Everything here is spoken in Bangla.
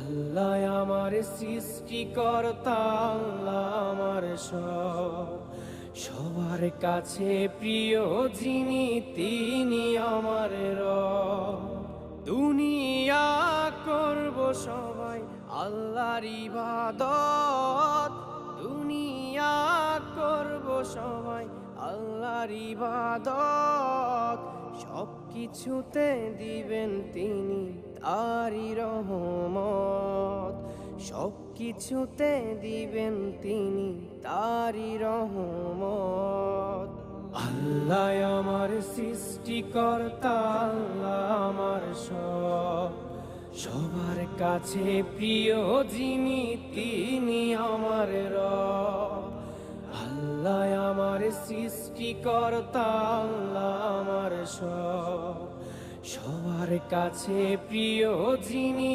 আল্লাহ আমার সৃষ্টিকর্তা, আল্লাহ আমার সব, সবার কাছে প্রিয় যিনি তিনি আমার রব। দুনিয়া করব সবাই আল্লাহর ইবাদত, দুনিয়া করব সবাই আল্লাহর ইবাদত, সব কিছুতে দিবেন তিনি তারি রহমত, সব কিছুতে দিবেন তিনি তারি রহমত। আল্লাহ আমার সৃষ্টিকর্তা, আল্লাহ আমার সব, সবার কাছে প্রিয় যিনি তিনি আমার রব। আল্লাহ আমার সৃষ্টিকর্তা, আল্লাহ আমার সব, সবার কাছে প্রিয় যিনি